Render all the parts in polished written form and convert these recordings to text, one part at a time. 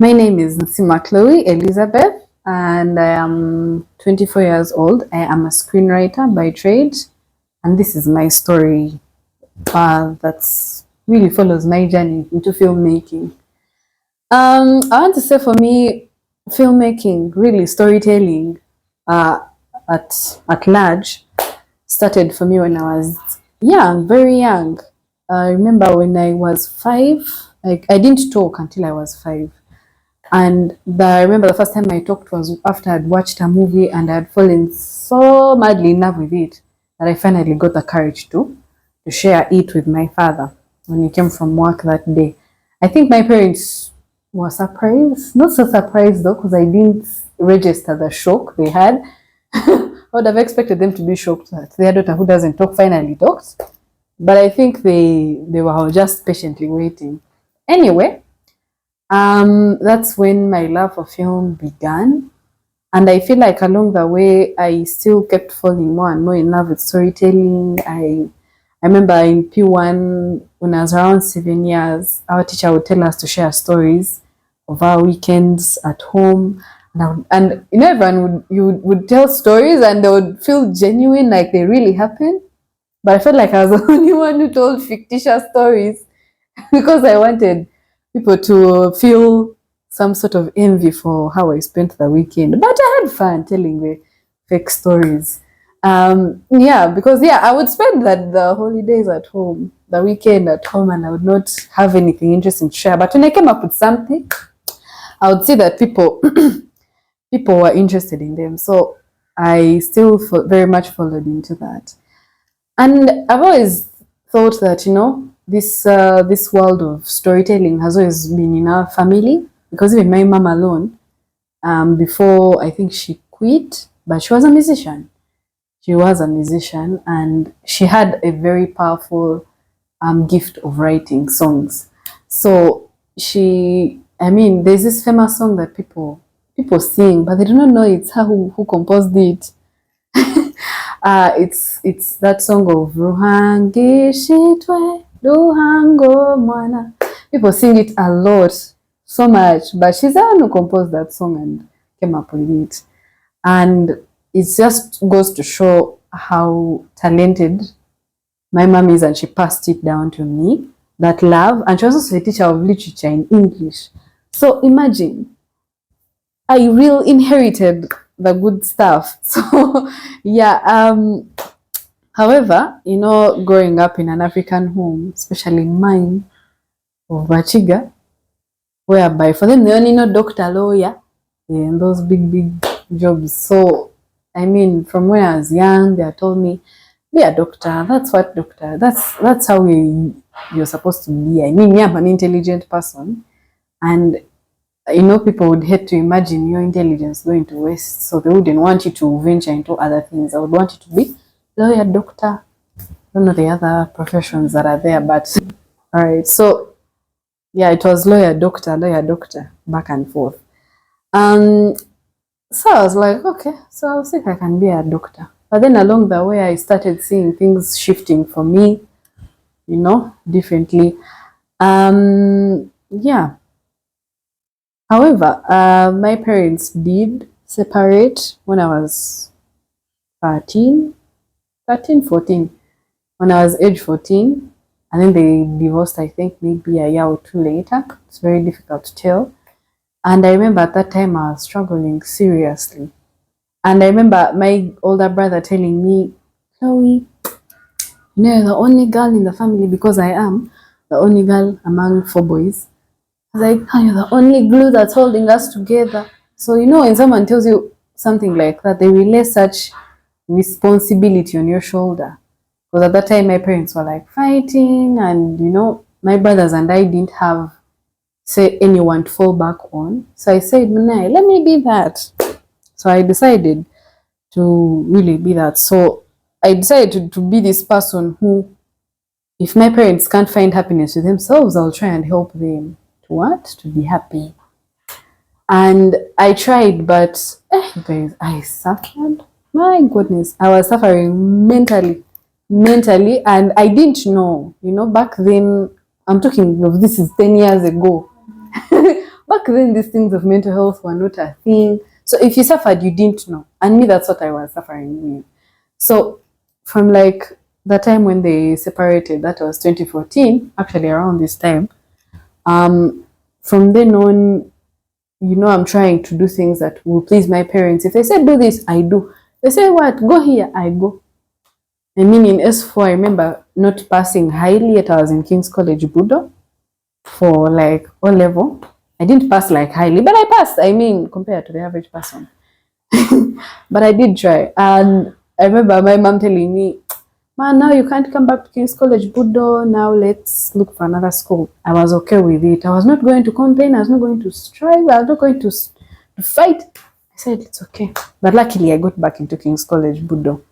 My name is Nsima Chloe Elizabeth, and I am 24 years old. I am a screenwriter by trade, and this is my story that's really follows my journey into filmmaking. I want to say for me, filmmaking, really storytelling, uh, at large, started for me when I was young, very young. I remember when I was 5, like I didn't talk until I was 5. And I remember the first time I talked was after I'd watched a movie and I'd fallen so madly in love with it that I finally got the courage to share it with my father when he came from work that day. I think my parents were surprised, not so surprised though, because I didn't register the shock they had. I would have expected them to be shocked that their daughter who doesn't talk finally talks. But I think they were just patiently waiting. Anyway, that's when my love for film began. And I feel like along the way, I still kept falling more and more in love with storytelling. I remember in P1, when I was around 7 years, our teacher would tell us to share stories of our weekends at home. And you know, everyone would tell stories and they would feel genuine, like they really happened. But I felt like I was the only one who told fictitious stories because I wanted people to feel some sort of envy for how I spent the weekend. But I had fun telling the fake stories. I would spend the holidays at home, the weekend at home, and I would not have anything interesting to share. But when I came up with something, I would see that people people were interested in them. So I still very much followed into that. And I've always thought that, this world of storytelling has always been in our family, because even my mom alone, before I think she quit, but she was a musician. She was a musician and she had a very powerful gift of writing songs. So there's this famous song that people sing, but they do not know it's her who composed it. It's that song of Ruhangishitwe Ruhango Mwana. People sing it a lot, so much, but she's the one who composed that song and came up with it. And it just goes to show how talented my mom is, and she passed it down to me, that love. And she was also a teacher of literature in English. So imagine, I really inherited the good stuff. So yeah. However, growing up in an African home, especially mine of Bachiga, whereby for them they only know doctor, lawyer, and those big jobs. So from when I was young, they told me, be a doctor. That's what doctor. That's how you're supposed to be. I'm an intelligent person, and people would hate to imagine your intelligence going to waste, so they wouldn't want you to venture into other things. I would want you to be lawyer, doctor. I don't know the other professions that are there, but all right. So yeah, it was lawyer, doctor, back and forth. So I was like, okay, so I'll see if I can be a doctor. But then along the way, I started seeing things shifting for me, differently. Yeah. However, my parents did separate when I was 14. When I was age 14, and then they divorced, I think maybe a year or two later. It's very difficult to tell. And I remember at that time I was struggling seriously. And I remember my older brother telling me, Chloe, you're the only girl in the family, because I am the only girl among 4 boys. I was like, you're the only glue that's holding us together. So, when someone tells you something like that, they relay such responsibility on your shoulder. Because at that time, my parents were like fighting, and, my brothers and I didn't have, say, anyone to fall back on. So I said, let me be that. So I decided to really be that. So I decided to be this person who, if my parents can't find happiness with themselves, I'll try and help them. To be happy. And I tried, but guys, I suffered. My goodness, I was suffering mentally, and I didn't know. Back then, I'm talking of this is 10 years ago. back then these things of mental health were not a thing. So if you suffered, you didn't know. And me, that's what I was suffering with. So from like the time when they separated, that was 2014, actually around this time, from then on, I'm trying to do things that will please my parents. If they say do this, I do. They say what? Go here, I go. I mean, in S4, I remember not passing highly yet. I was in King's College, Budo, for like O level. I didn't pass like highly, but I passed. I mean, compared to the average person. But I did try. And I remember my mom telling me, man, now you can't come back to King's College, Budo. Now let's look for another school. I was okay with it. I was not going to complain. I was not going to strive. I was not going to fight. I said, it's okay. But luckily, I got back into King's College, Budo.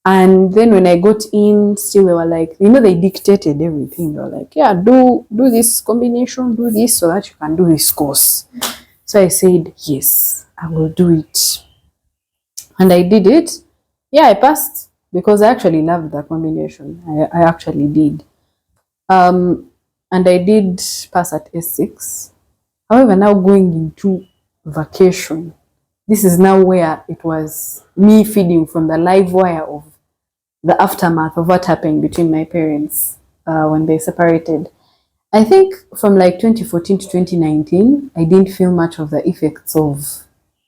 And then when I got in, still they were like, they dictated everything. They were like, yeah, do this combination, do this so that you can do this course. So I said, yes, I will do it. And I did it. Yeah, I passed because I actually loved the combination. I actually did. And I did pass at S6. However, now going into vacation, this is now where it was me feeding from the live wire of the aftermath of what happened between my parents when they separated. I think from like 2014 to 2019, I didn't feel much of the effects of,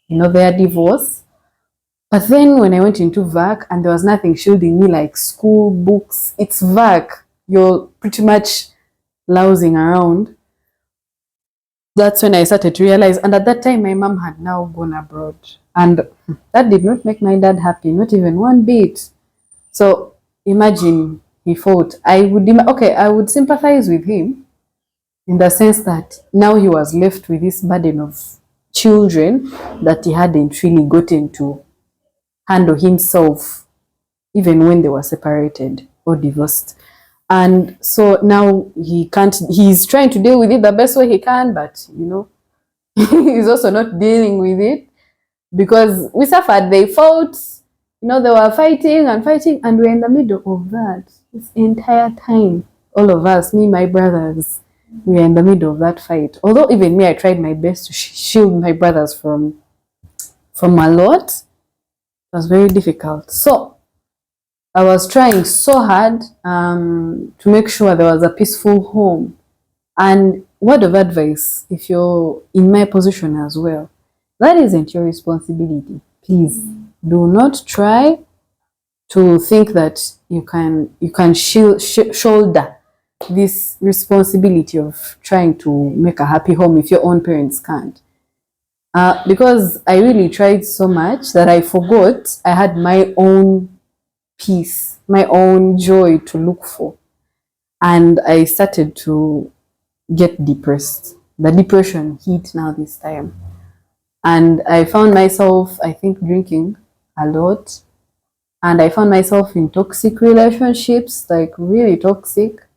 their divorce. But then when I went into VAC and there was nothing shielding me like school, books, it's VAC. You're pretty much lousing around. That's when I started to realize. And at that time, my mom had now gone abroad. And that did not make my dad happy, not even one bit. So imagine he fought. I would sympathize with him in the sense that now he was left with this burden of children that he hadn't really gotten to handle himself, even when they were separated or divorced. And so now he's trying to deal with it the best way he can, but he's also not dealing with it because we suffered. They fought, they were fighting, and we're in the middle of that this entire time. All of us, me, my brothers, we were in the middle of that fight. Although even me, I tried my best to shield my brothers from a lot. It was very difficult. So I was trying so hard to make sure there was a peaceful home. And word of advice, if you're in my position as well, that isn't your responsibility. Please do not try to think that you can shoulder this responsibility of trying to make a happy home if your own parents can't. Because I really tried so much that I forgot I had my own peace, my own joy to look for. And I started to get depressed. The depression hit now this time. And I found myself, I think, drinking a lot. And I found myself in toxic relationships, like really toxic.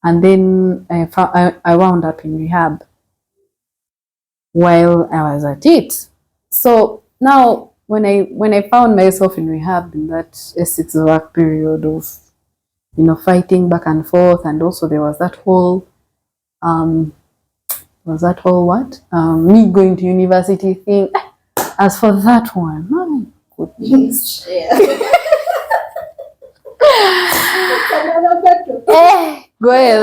And then I wound up in rehab while I was at it. So now when I found myself in rehab in that S6 work period of fighting back and forth, and also there was that whole me going to university thing. As for that one, my goodness. Go ahead,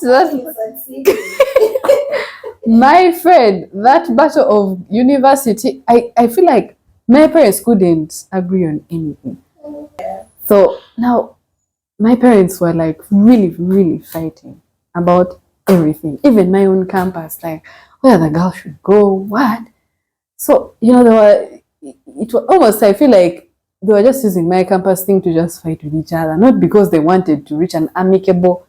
that's my friend, that battle of university, I feel like my parents couldn't agree on anything. So now my parents were like really, really fighting about everything, even my own campus, like where the girl should go, what. So, it was almost, I feel like they were just using my campus thing to just fight with each other, not because they wanted to reach an amicable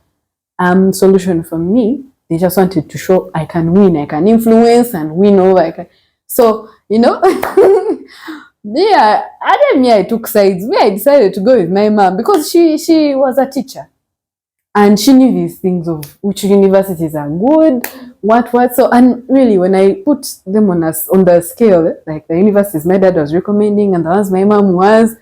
solution from me. They just wanted to show I can win, I can influence and win over. So, yeah, I took sides. I decided to go with my mom because she was a teacher. And she knew these things of which universities are good, what. So, and really, when I put them on the scale, like the universities my dad was recommending and the ones my mom was,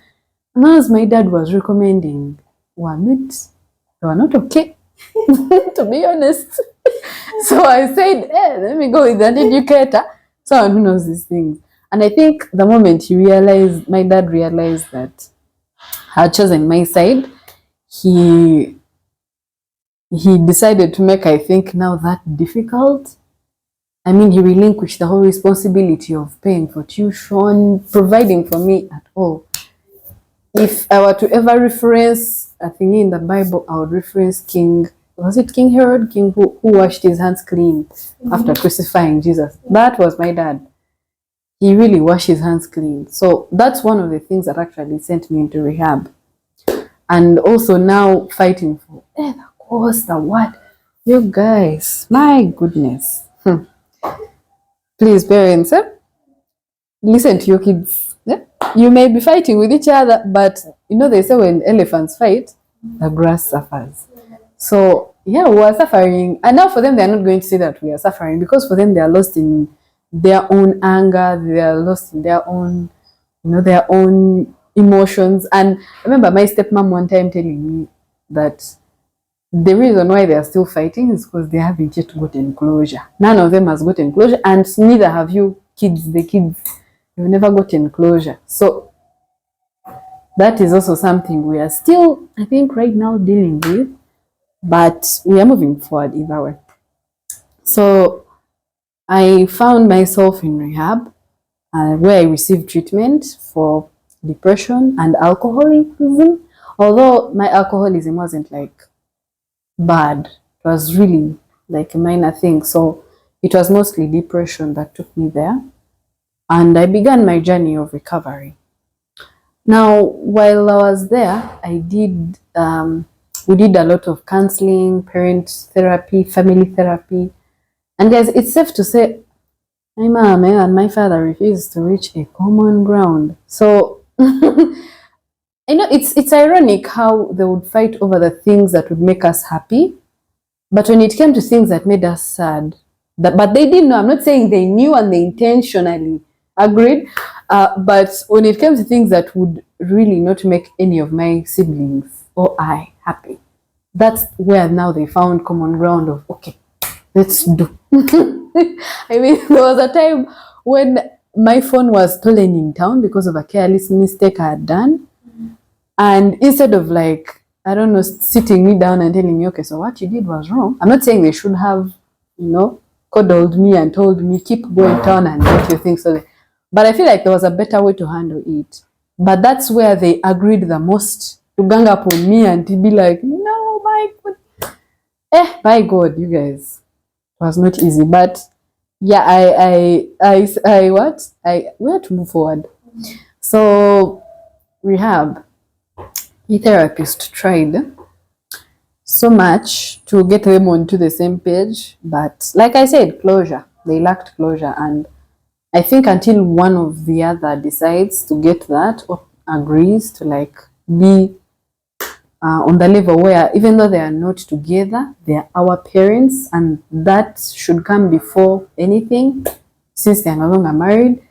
and the ones my dad was recommending were not okay, to be honest. So I said, let me go with an educator, someone who knows these things. And I think the moment my dad realized that I had chosen my side, he decided to make, I think, now that difficult. I mean, he relinquished the whole responsibility of paying for tuition, providing for me at all. If I were to ever reference a thing in the Bible, I would reference was it King Herod? King who washed his hands clean after crucifying Jesus. That was my dad. He really washed his hands clean. So that's one of the things that actually sent me into rehab. And also now fighting for the course, the what? You guys, my goodness. Please, parents, listen to your kids. You may be fighting with each other, but they say when elephants fight, the grass suffers. So yeah, we are suffering, and now for them they are not going to say that we are suffering, because for them they are lost in their own anger, they are lost in their own, their own emotions. And I remember my stepmom one time telling me that the reason why they are still fighting is because they haven't yet gotten closure. None of them has gotten closure, and neither have you kids. The kids, you've never gotten closure. So that is also something we are still, I think, right now dealing with, but we are moving forward either way. So I found myself in rehab, where I received treatment for depression and alcoholism. Although my alcoholism wasn't like bad, it was really like a minor thing. So it was mostly depression that took me there, and I began my journey of recovery. Now, while I was there, we did a lot of counseling, parent therapy, family therapy. And guys, it's safe to say my mom and my father refused to reach a common ground. So it's ironic how they would fight over the things that would make us happy, but when it came to things that made us sad, but they didn't know. I'm not saying they knew and they intentionally agreed, but when it came to things that would really not make any of my siblings or I happy, that's where now they found common ground of, okay, let's do. I mean, there was a time when my phone was stolen in town because of a careless mistake I had done. And instead of sitting me down and telling me, okay, so what you did was wrong. I'm not saying they should have, coddled me and told me, keep going down and get your things. But I feel like there was a better way to handle it. But that's where they agreed the most to gang up on me and to be like, no, my God. My God, you guys. It was not easy. But yeah, we had to move forward. So rehab. The therapist tried so much to get them onto the same page, but like I said, closure. They lacked closure, and I think until one of the other decides to get that or agrees to be on the level where even though they are not together, they are our parents, and that should come before anything since they are no longer married.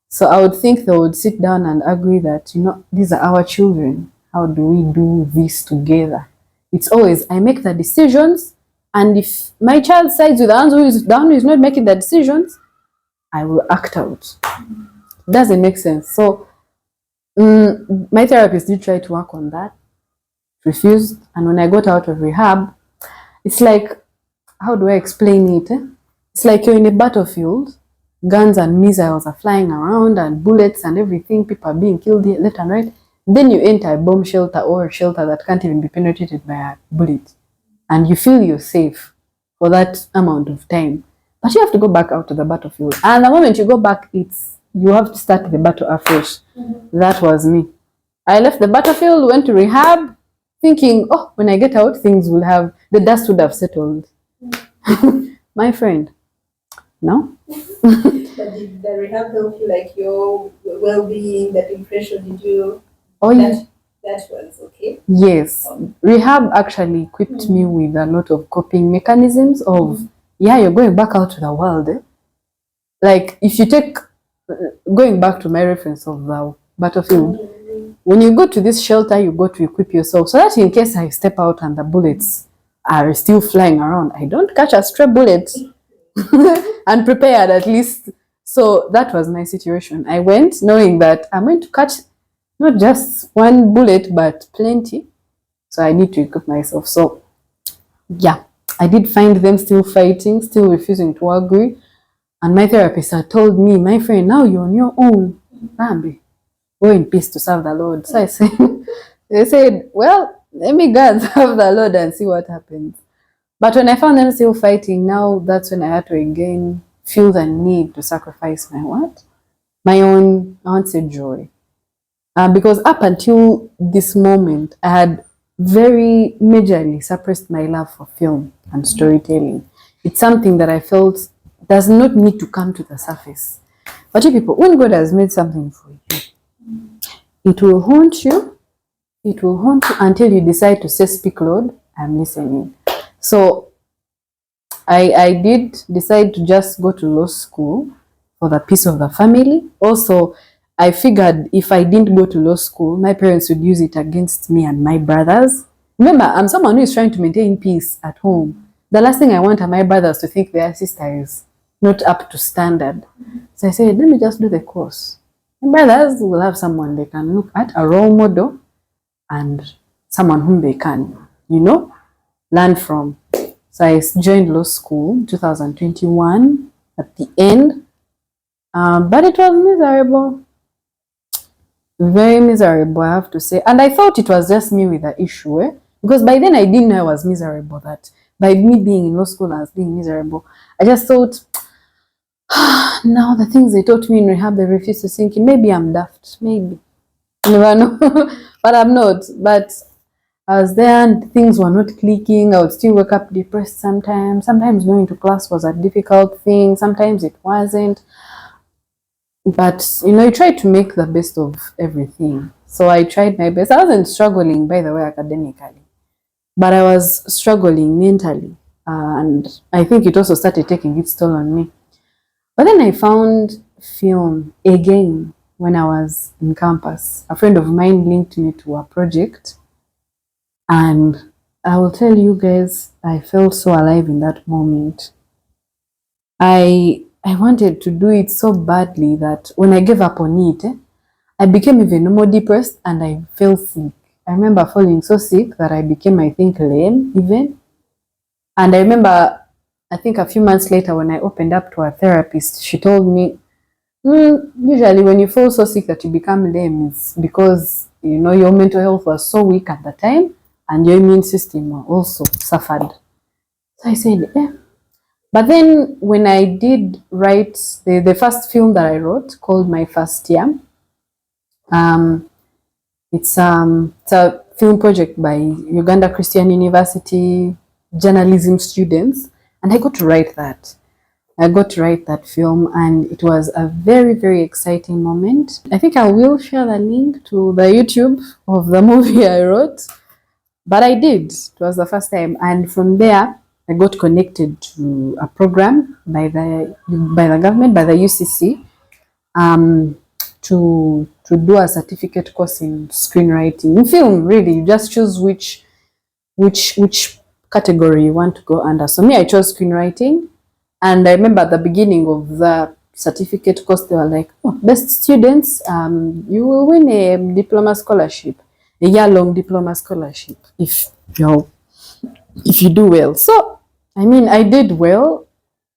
So I would think they would sit down and agree that, these are our children. How do we do this together? It's always, I make the decisions, and if my child sides with the one who is not making the decisions, I will act out. Doesn't make sense. So my therapist did try to work on that, refused, and when I got out of rehab, it's like, how do I explain it? It's like you're in a battlefield, guns and missiles are flying around, and bullets and everything, people are being killed left and right. Then you enter a bomb shelter or a shelter that can't even be penetrated by a bullet, and you feel you're safe for that amount of time. But you have to go back out to the battlefield, and the moment you go back, you have to start the battle afresh. That was me. I left the battlefield, went to rehab, thinking, oh, when I get out, the dust would have settled. My friend, no. But did the rehab help you, like your well-being, that impression? Did you? Oh, yeah. That was okay. Yes, rehab actually equipped me with a lot of coping mechanisms of, you're going back out to the world. Like if you take, going back to my reference of the battlefield, when you go to this shelter, you go to equip yourself so that in case I step out and the bullets are still flying around. I don't catch a stray bullet. Unprepared at least. So that was my situation. I went knowing that I'm going to catch not just one bullet, but plenty. So I need to equip myself. So yeah, I did find them still fighting, still refusing to agree. And my therapist had told me, my friend, now you're on your own. Bambi, go in peace to serve the Lord. So I said, they said, well, let me go and serve the Lord and see what happens. But when I found them still fighting, now that's when I had to again feel the need to sacrifice my what? My own, I won't say joy. Because up until this moment, I had very majorly suppressed my love for film and storytelling. It's something that I felt does not need to come to the surface. But you people, when God has made something for you, it will haunt you. It will haunt you until you decide to say, speak, Lord, I'm listening. So I did decide to just go to law school for the peace of the family. Also, I figured if I didn't go to law school, my parents would use it against me and my brothers. Remember, I'm someone who is trying to maintain peace at home. The last thing I want are my brothers to think their sister is not up to standard. So I said, let me just do the course. My brothers will have someone they can look at, a role model, and someone whom they can, learn from. So I joined law school in 2021 at the end, but it was miserable, very miserable, I have to say. And I thought it was just me with the issue, because by then I didn't know I was miserable, that by me being in law school I was being miserable. I just thought, now the things they taught me in rehab, they refuse to sink in. Maybe I'm daft, maybe. You never know, but I'm not. But I was there and things were not clicking. I would still wake up depressed sometimes. Sometimes going to class was a difficult thing. Sometimes it wasn't. But, you try to make the best of everything. So I tried my best. I wasn't struggling, by the way, academically. But I was struggling mentally. And I think it also started taking its toll on me. But then I found film again when I was in campus. A friend of mine linked me to a project. And I will tell you guys, I felt so alive in that moment. I wanted to do it so badly that when I gave up on it, I became even more depressed and I felt sick. I remember falling so sick that I became, I think, lame even. And I remember, I think a few months later when I opened up to a therapist, she told me, usually when you fall so sick that you become lame, it's because, your mental health was so weak at the time and your immune system also suffered. So I said, yeah. But then when I did write the first film that I wrote called My First Year, it's a film project by Uganda Christian University journalism students, and I got to write that. I got to write that film, and it was a very, very exciting moment. I think I will share the link to the YouTube of the movie I wrote, but I did. It was the first time, and from there, I got connected to a program by the government, by the UCC, to do a certificate course in screenwriting. In film, really, you just choose which category you want to go under. So me, I chose screenwriting. And I remember at the beginning of the certificate course, they were like, oh, best students, you will win a diploma scholarship, a year-long diploma scholarship if you do well. So, I did well.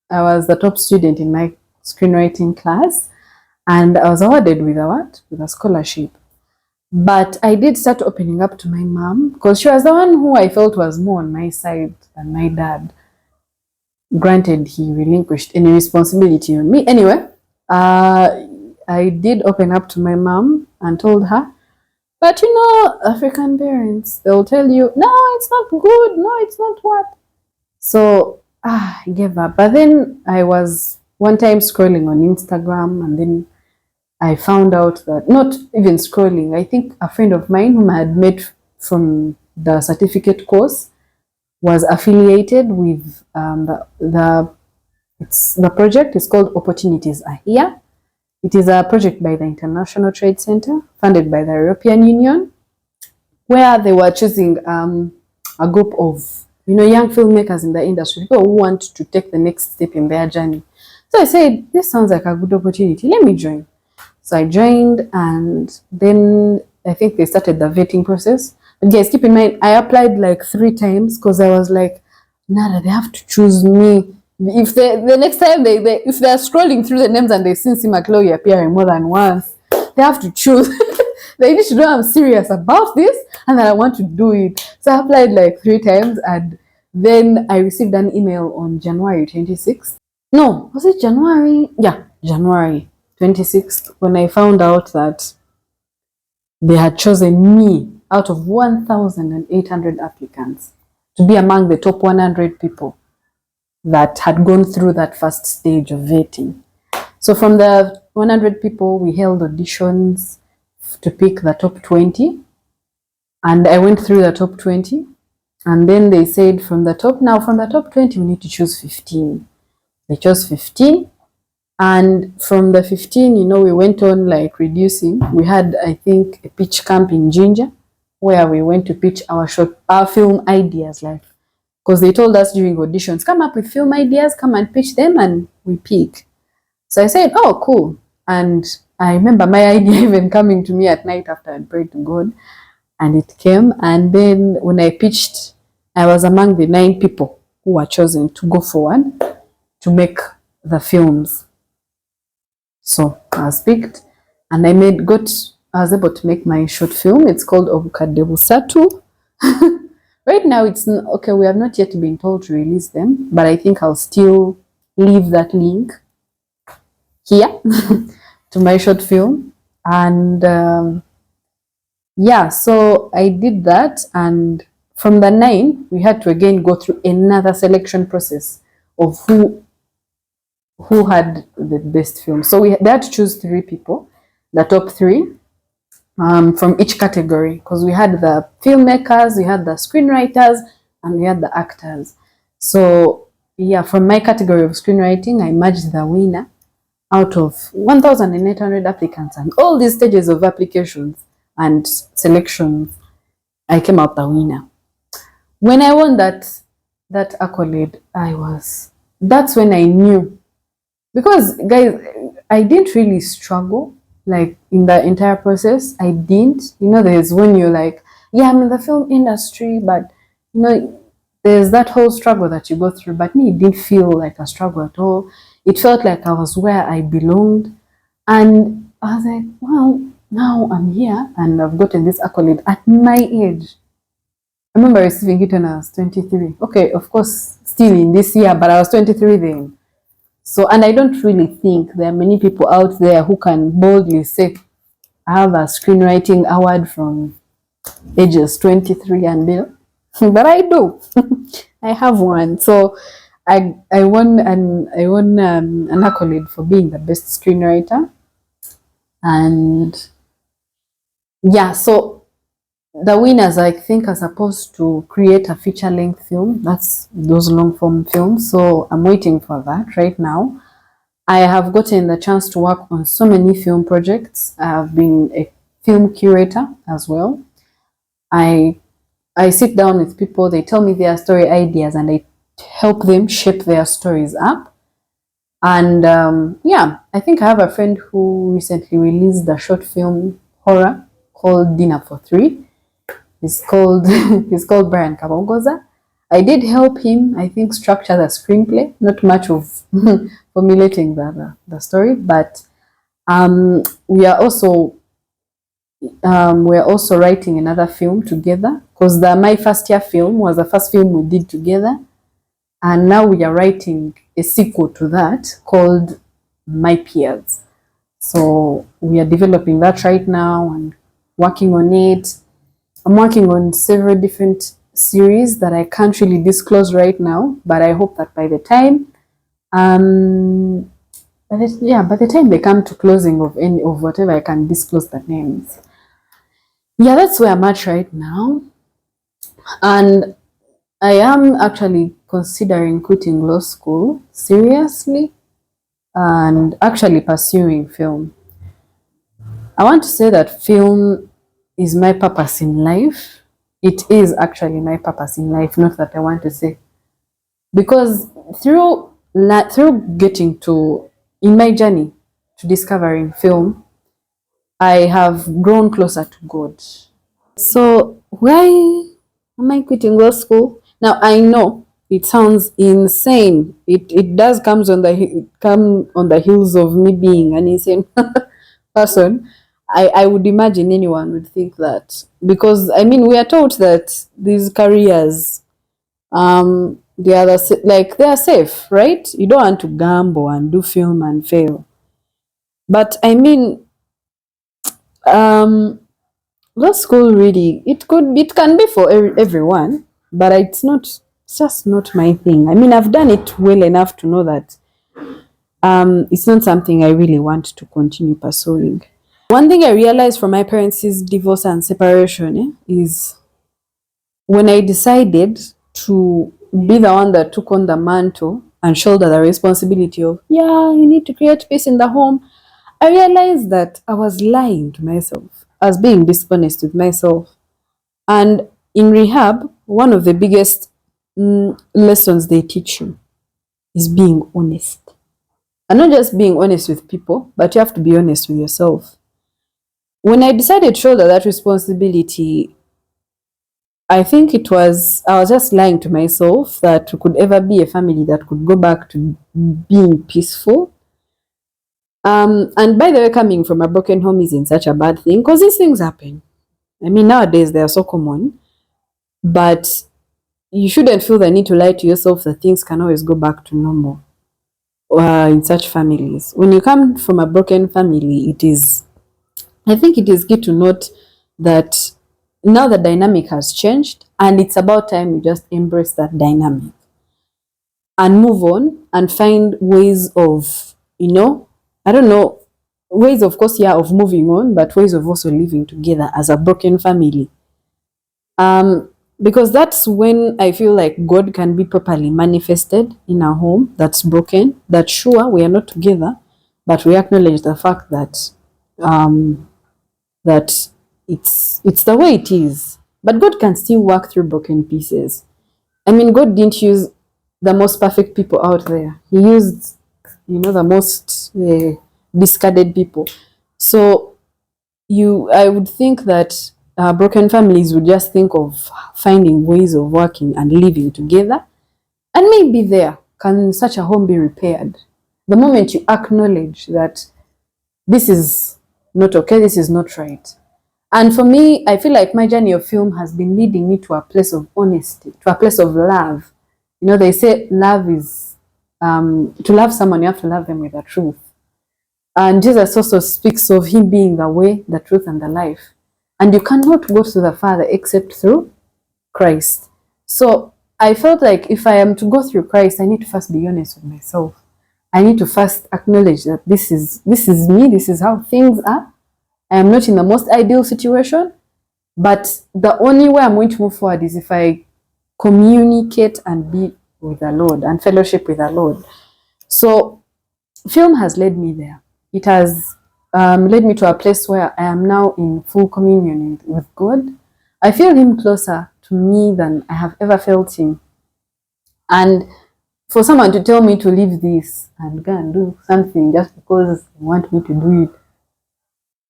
I was the top student in my screenwriting class, and I was awarded with a what? With a scholarship. But I did start opening up to my mom, because she was the one who I felt was more on my side than my dad. Granted, he relinquished any responsibility on me. Anyway, I did open up to my mom and told her, but African parents, they'll tell you, no, it's not good, no, it's not what. So, I gave up. But then I was one time scrolling on Instagram, and then I found out that, not even scrolling, I think a friend of mine whom I had met from the certificate course was affiliated with the project. Is called Opportunities Are Here. It is a project by the International Trade Center, funded by the European Union, where they were choosing a group of young filmmakers in the industry, people who want to take the next step in their journey. So I said, this sounds like a good opportunity. Let me join. So I joined, and then I think they started the vetting process. But guys, keep in mind, I applied like 3 times because I was like, Nada, they have to choose me. If the next time if they're scrolling through the names and they see Sima Chloe appearing more than once, they have to choose. They need to know I'm serious about this and that I want to do it. So I applied like 3 times, and then I received an email on January 26th. No, was it January? Yeah, January 26th, when I found out that they had chosen me out of 1,800 applicants to be among the top 100 people that had gone through that first stage of vetting. So from the 100 people, we held auditions to pick the top 20. And I went through the top 20. And then they said from the top 20, we need to choose 15. They chose 15. And from the 15, we went on like reducing. We had, I think, a pitch camp in Ginger where we went to pitch our film ideas, like, because they told us during auditions, come up with film ideas, come and pitch them, and we pick. So I said, oh, cool. And I remember my idea even coming to me at night after I'd prayed to God, and it came. And then when I pitched, I was among the 9 people who were chosen to go forward to make the films. So I was picked, and I was able to make my short film. It's called Obukadebu Satu. Right now, it's okay. We have not yet been told to release them, but I think I'll still leave that link here to my short film. And yeah, so I did that, and from the 9, we had to again go through another selection process of who had the best film. So they had to choose 3 people, the top 3, from each category, because we had the filmmakers, we had the screenwriters, and we had the actors. So yeah, from my category of screenwriting, I emerged the winner out of 1,800 applicants, and all these stages of applications and selections, I came out the winner. When I won that accolade, that's when I knew, because guys, I didn't really struggle like in the entire process. I didn't. There's when you're like, yeah, I'm in the film industry, but there's that whole struggle that you go through. But me, it didn't feel like a struggle at all. It felt like I was where I belonged. And I was like, well, now I'm here and I've gotten this accolade at my age. I remember receiving it when I was 23. Okay, of course, still in this year, but I was 23 then. So, and I don't really think there are many people out there who can boldly say, I have a screenwriting award from ages 23 and below. But I do. I have one. So I won an accolade for being the best screenwriter. And yeah, so the winners, I think, are supposed to create a feature-length film. That's those long-form films. So I'm waiting for that right now. I have gotten the chance to work on so many film projects. I have been a film curator as well. I sit down with people, they tell me their story ideas, and I help them shape their stories up. And yeah, I think I have a friend who recently released a short film horror called Dinner for 3. He's called Brian Kabongoza. I did help him, I think, structure the screenplay. Not much of formulating the story, but we are also writing another film together, because my first year film was the first film we did together, and now we are writing a sequel to that called My Peers. So we are developing that right now and working on it. I'm working on several different series that I can't really disclose right now, but I hope that by the time by the time they come to closing of any of whatever, I can disclose the names. Yeah, that's where I'm at right now. And I am actually considering quitting law school seriously and actually pursuing film. I want to say that film is my purpose in life. It is actually my purpose in life, not that I want to say. Because through getting to, in my journey to discovering film, I have grown closer to God. So why am I quitting law school? Now I know it sounds insane. It does come on the heels of me being an insane person. I would imagine anyone would think that, because I mean we are taught that these careers they are safe, right? You don't want to gamble and do film and fail. But I mean, um law school really, it can be for everyone, but it's just not my thing. I mean, I've done it well enough to know that it's not something I really want to continue pursuing. One thing I realized from my parents' divorce and separation is when I decided to be the one that took on the mantle and shoulder the responsibility of, yeah, you need to create peace in the home, I realized that I was lying to myself. I was being dishonest with myself. And in rehab, one of the biggest lessons they teach you is being honest. And not just being honest with people, but you have to be honest with yourself. When I decided to shoulder that responsibility, I think I was just lying to myself that we could ever be a family that could go back to being peaceful. And by the way, coming from a broken home isn't such a bad thing, because these things happen. I mean, nowadays they are so common, but you shouldn't feel the need to lie to yourself that things can always go back to normal in such families. When you come from a broken family, I think it is good to note that now the dynamic has changed, and it's about time you just embrace that dynamic and move on and find ways of, I don't know, ways of course, yeah, of moving on, but ways of also living together as a broken family. Because that's when I feel like God can be properly manifested in our home that's broken, that sure we are not together, but we acknowledge the fact that that it's the way it is. But God can still work through broken pieces. I mean, God didn't use the most perfect people out there. He used, the most discarded people. So I would think that broken families would just think of finding ways of working and living together, and maybe there can such a home be repaired. The moment you acknowledge that this is not okay, this is not right. And for me, I feel like my journey of film has been leading me to a place of honesty, to a place of love. They say love is, to love someone, you have to love them with the truth. And Jesus also speaks of him being the way, the truth, and the life. And you cannot go to the Father except through Christ. So I felt like if I am to go through Christ, I need to first be honest with myself. I need to first acknowledge that this is me, this is how things are. I am not in the most ideal situation, but the only way I'm going to move forward is if I communicate and be with the Lord and fellowship with the Lord. So film has led me there. It has led me to a place where I am now in full communion with God. I feel him closer to me than I have ever felt him. And for someone to tell me to leave this and go and do something just because they want me to do it,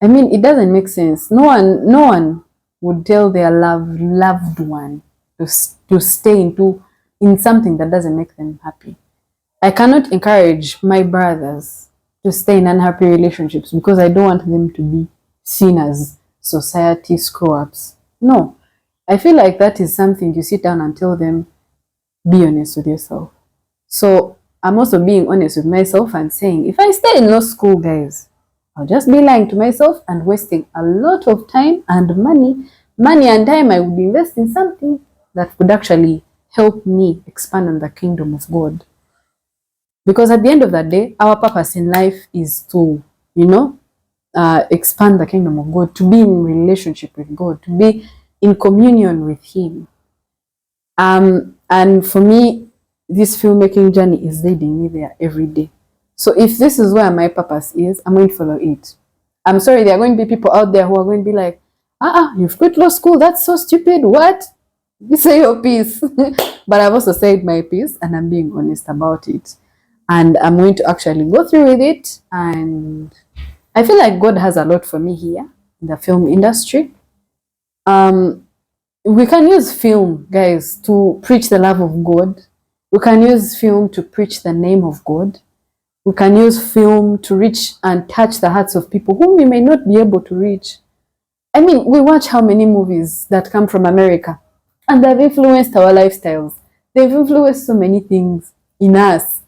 I mean, it doesn't make sense. No one would tell their loved one to stay in something that doesn't make them happy. I cannot encourage my brothers to stay in unhappy relationships because I don't want them to be seen as society screw-ups. No, I feel like that is something you sit down and tell them, be honest with yourself. So I'm also being honest with myself and saying, if I stay in law school, guys, I'll just be lying to myself and wasting a lot of time and money and time I would invest in something that would actually help me expand on the kingdom of God. Because at the end of the day, our purpose in life is to, expand the kingdom of God, to be in relationship with God, to be in communion with him. And for me, this filmmaking journey is leading me there every day. So if this is where my purpose is, I'm going to follow it. I'm sorry, there are going to be people out there who are going to be like, You've quit law school. That's so stupid. What? You say your piece. But I've also said my piece and I'm being honest about it. And I'm going to actually go through with it. And I feel like God has a lot for me here in the film industry. We can use film, guys, to preach the love of God. We can use film to preach the name of God. We can use film to reach and touch the hearts of people whom we may not be able to reach. I mean, we watch how many movies that come from America and they've influenced our lifestyles. They've influenced so many things in us.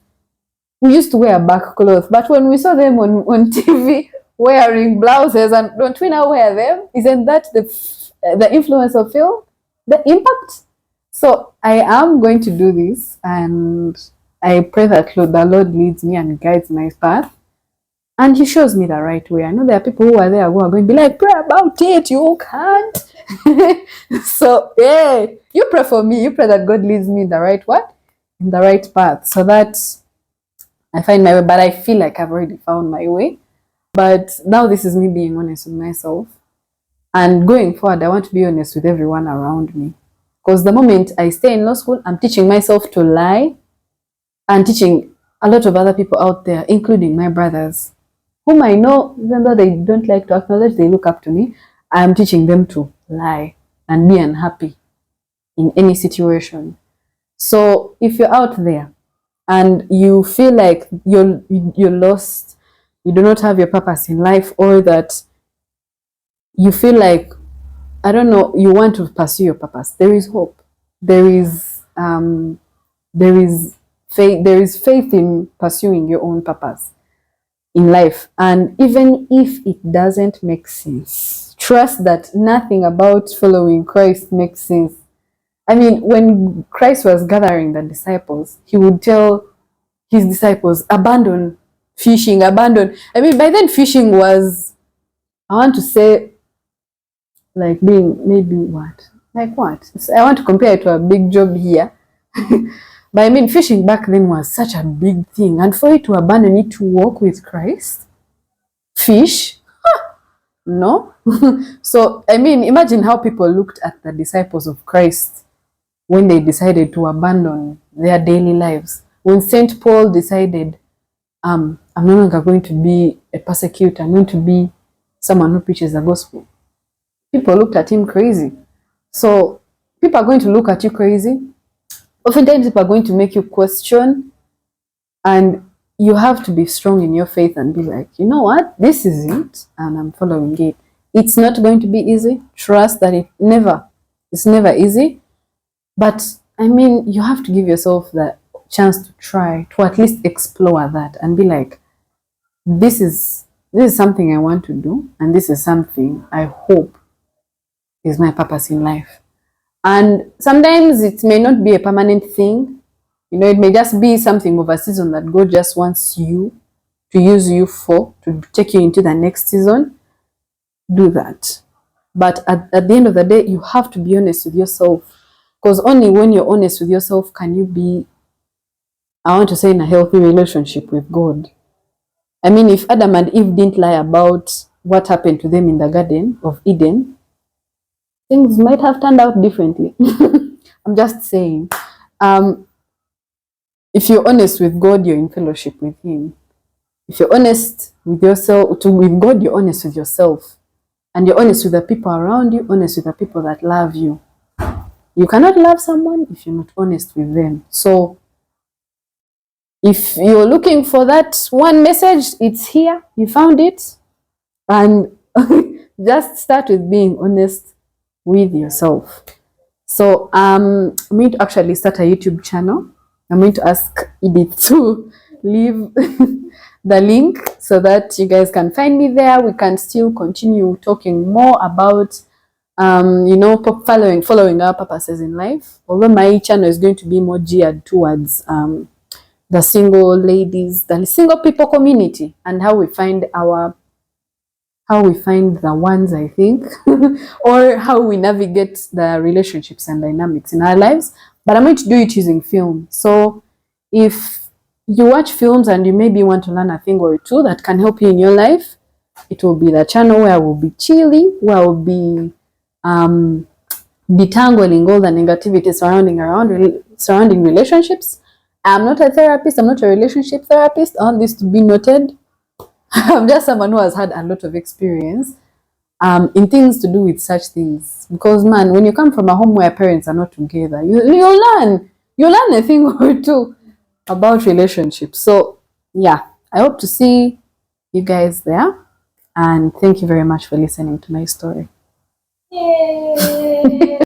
We used to wear back clothes, but when we saw them on TV wearing blouses, and don't we now wear them? Isn't that the influence of film? The impact? So I am going to do this, and I pray that the Lord leads me and guides my path. And he shows me the right way. I know there are people who are there who are going to be like, pray about it, you can't. So, yeah, you pray for me. You pray that God leads me in the right what? In the right path. So that I find my way. But I feel like I've already found my way. But now this is me being honest with myself. And going forward, I want to be honest with everyone around me. Because the moment I stay in law school, I'm teaching myself to lie and teaching a lot of other people out there, including my brothers, whom I know, even though they don't like to acknowledge, they look up to me. I am teaching them to lie and be unhappy in any situation. So if you're out there and you feel like you're lost, you do not have your purpose in life, or that you feel like, I don't know, you want to pursue your purpose, there is hope. There is faith. There is faith in pursuing your own purpose in life. And even if it doesn't make sense, trust that nothing about following Christ makes sense. I mean, when Christ was gathering the disciples, he would tell his disciples, abandon fishing, abandon. I mean, by then fishing was, I want to say, like being maybe what? Like what? I want to compare it to a big job here. But I mean, fishing back then was such a big thing. And for you to abandon it to walk with Christ, fish, no. So, I mean, imagine how people looked at the disciples of Christ when they decided to abandon their daily lives. When St. Paul decided, I'm no longer going to be a persecutor, I'm going to be someone who preaches the gospel. People looked at him crazy. So, people are going to look at you crazy. Oftentimes, people are going to make you question, and you have to be strong in your faith and be like, you know what, this is it, and I'm following it. It's not going to be easy. Trust that it's never easy. But I mean, you have to give yourself the chance to try, to at least explore that and be like, this is something I want to do, and this is something I hope is my purpose in life. And sometimes it may not be a permanent thing. You know, it may just be something of a season that God just wants you to use you for, to take you into the next season. Do that. But at the end of the day, you have to be honest with yourself. Because only when you're honest with yourself can you be, I want to say, in a healthy relationship with God. I mean, if Adam and Eve didn't lie about what happened to them in the Garden of Eden, things might have turned out differently. I'm just saying. If you're honest with God, you're in fellowship with Him. If you're honest with yourself, with God, you're honest with yourself. And you're honest with the people around you, honest with the people that love you. You cannot love someone if you're not honest with them. So, if you're looking for that one message, it's here. You found it. And just start with being honest with yourself. So I'm going to actually start a YouTube channel. I'm going to ask Edith to leave the link so that you guys can find me there. We can still continue talking more about following our purposes in life. Although my channel is going to be more geared towards the single ladies, the single people community, and how we find the ones, I think, or how we navigate the relationships and dynamics in our lives. But I'm going to do it using film. So if you watch films and you maybe want to learn a thing or two that can help you in your life, it will be the channel where I will be chilling, where I will be detangling all the negativity surrounding relationships. I'm not a therapist. I'm not a relationship therapist. I want this to be noted. I'm just someone who has had a lot of experience in things to do with such things. Because man, when you come from a home where parents are not together, you learn a thing or two about relationships. So yeah, I hope to see you guys there, and thank you very much for listening to my story. Yay!